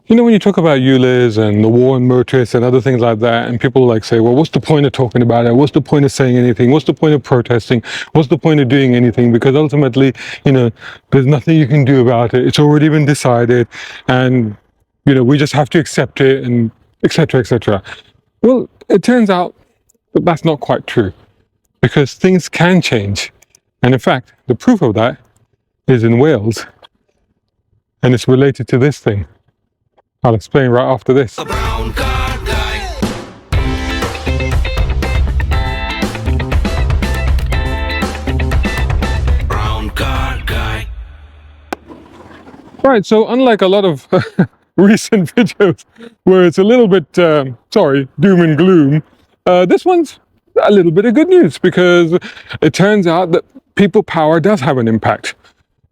when you talk about ULEZ and the war on motorists and other things like that, and people like say, well, what's the point of talking about it? What's the point of saying anything? What's the point of protesting? What's the point of doing anything? Because ultimately, there's nothing you can do about it. It's already been decided, and we just have to accept it, and etc., etc. Well, it turns out that that's not quite true, because things can change. And in fact, the proof of that is in Wales, and it's related to this thing. I'll explain right after this. The brown card guy. Brown card guy. Right, so unlike a lot of recent videos where it's a little bit, doom and gloom, this one's a little bit of good news, because it turns out that people power does have an impact.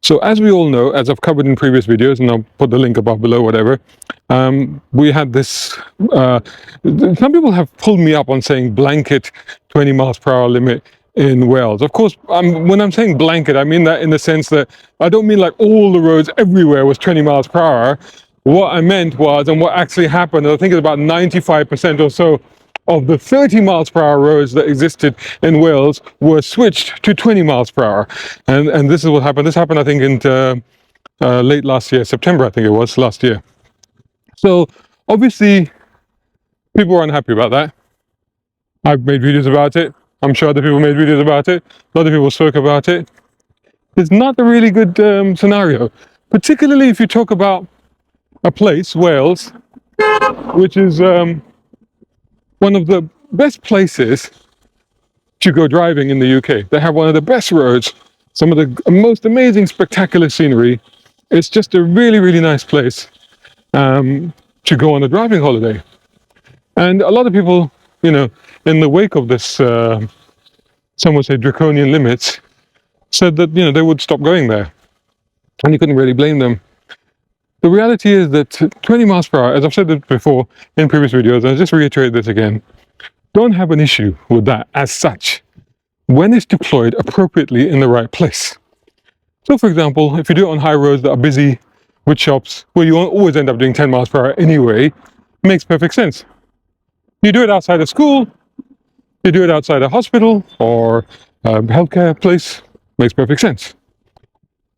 So as we all know, as I've covered in previous videos, and I'll put the link above below, whatever, we had this, some people have pulled me up on saying blanket 20 miles per hour limit in Wales. Of course, when I'm saying blanket, I mean that in the sense that I don't mean like all the roads everywhere was 20 miles per hour. What I meant was, and what actually happened, I think it's about 95% or so of the 30 miles per hour roads that existed in Wales were switched to 20 miles per hour. And this is what happened. This happened, I think, in late last year, September, I think it was, last year. So obviously, people were unhappy about that. I've made videos about it. I'm sure other people made videos about it. A lot of people spoke about it. It's not a really good scenario, particularly if you talk about a place, Wales, which is one of the best places to go driving in the UK. They have one of the best roads, some of the most amazing, spectacular scenery. It's just a really, really nice place to go on a driving holiday. And a lot of people, in the wake of this, some would say draconian limits, said that, they would stop going there. And you couldn't really blame them. The reality is that 20 miles per hour, as I've said it before in previous videos, and I'll just reiterate this again, don't have an issue with that as such when it's deployed appropriately in the right place. So for example, if you do it on high roads that are busy with shops, where you always end up doing 10 miles per hour anyway, it makes perfect sense. You do it outside a school, you do it outside a hospital or a healthcare place, makes perfect sense.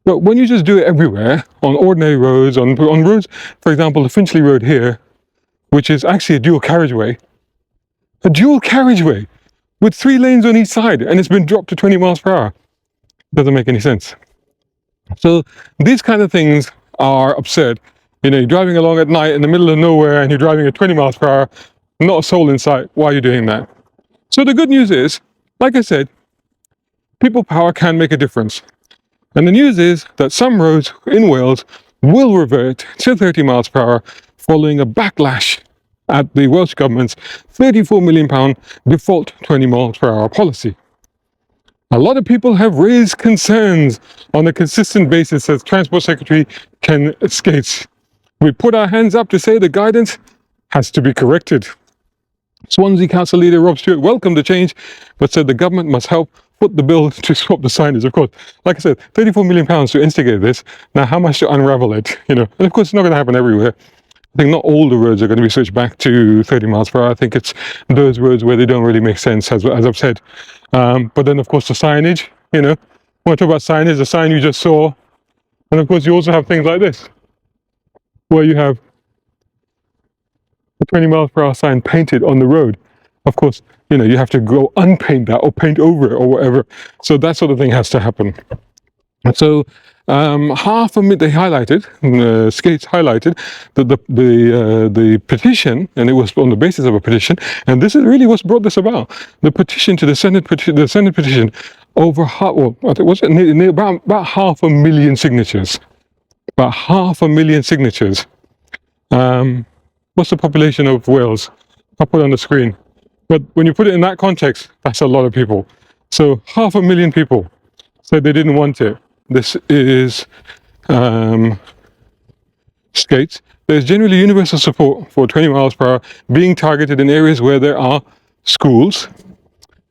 But when you just do it everywhere, on ordinary roads, on roads, for example, the Finchley Road here, which is actually a dual carriageway with 3 lanes on each side, and it's been dropped to 20 miles per hour. Doesn't make any sense. So these kind of things are absurd. You're driving along at night in the middle of nowhere and you're driving at 20 miles per hour, not a soul in sight. Why are you doing that? So the good news is, like I said, people power can make a difference. And the news is that some roads in Wales will revert to 30 miles per hour following a backlash at the Welsh Government's £34 million default 20 miles per hour policy. A lot of people have raised concerns on a consistent basis, as Transport Secretary Ken skates. We put our hands up to say the guidance has to be corrected. Swansea Council leader Rob Stewart welcomed the change, but said the government must help foot the bill to swap the signage. Of course, like I said, £34 million to instigate this. Now, how much to unravel it? And of course, it's not going to happen everywhere. I think not all the roads are going to be switched back to 30 miles per hour. I think it's those roads where they don't really make sense, as I've said. But then, of course, the signage, when I talk about signage, the sign you just saw. And of course, you also have things like this, where you have a 20 miles per hour sign painted on the road. Of course, you have to go unpaint that or paint over it or whatever. So that sort of thing has to happen. And so they highlighted, Skates highlighted that the petition, and it was on the basis of a petition, and this is really what's brought this about. The petition to the Senate petition over about 500,000 signatures. About 500,000 signatures. What's the population of Wales? I'll put it on the screen. But when you put it in that context, that's a lot of people. So 500,000 people said they didn't want it. This is Skates. There's generally universal support for 20 miles per hour being targeted in areas where there are schools,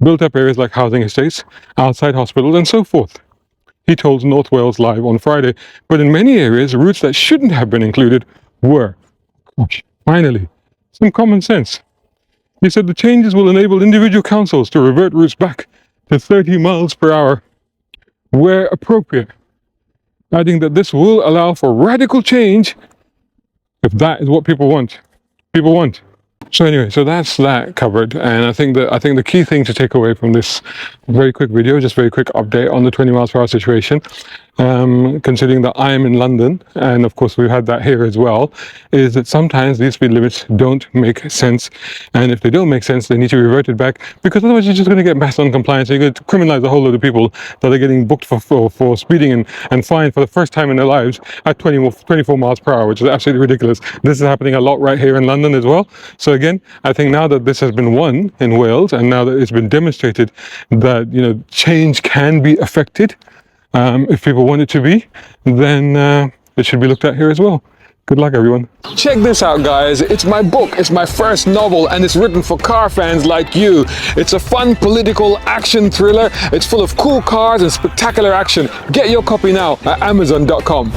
built-up areas like housing estates, outside hospitals, and so forth. He told North Wales Live on Friday. But in many areas, routes that shouldn't have been included were. Gosh, finally, some common sense. He said the changes will enable individual councils to revert routes back to 30 miles per hour where appropriate, adding that this will allow for radical change if that is what people want. So anyway, so that's that covered, and I think the key thing to take away from this very quick video, just very quick update on the 20 miles per hour situation, considering that I am in London, and of course we've had that here as well, is that sometimes these speed limits don't make sense, and if they don't make sense, they need to be reverted back, because otherwise you're just going to get mass non-compliance. You're going to criminalize a whole load of people that are getting booked for speeding and fined for the first time in their lives at 24 miles per hour, which is absolutely ridiculous. This is happening a lot right here in London as well. So again, I think now that this has been won in Wales, and now that it's been demonstrated that, you know, change can be affected, if people want it to be, then it should be looked at here as well. Good luck, everyone. Check this out, guys. It's my book. It's my first novel, and it's written for car fans like you. It's a fun political action thriller. It's full of cool cars and spectacular action. Get your copy now at Amazon.com.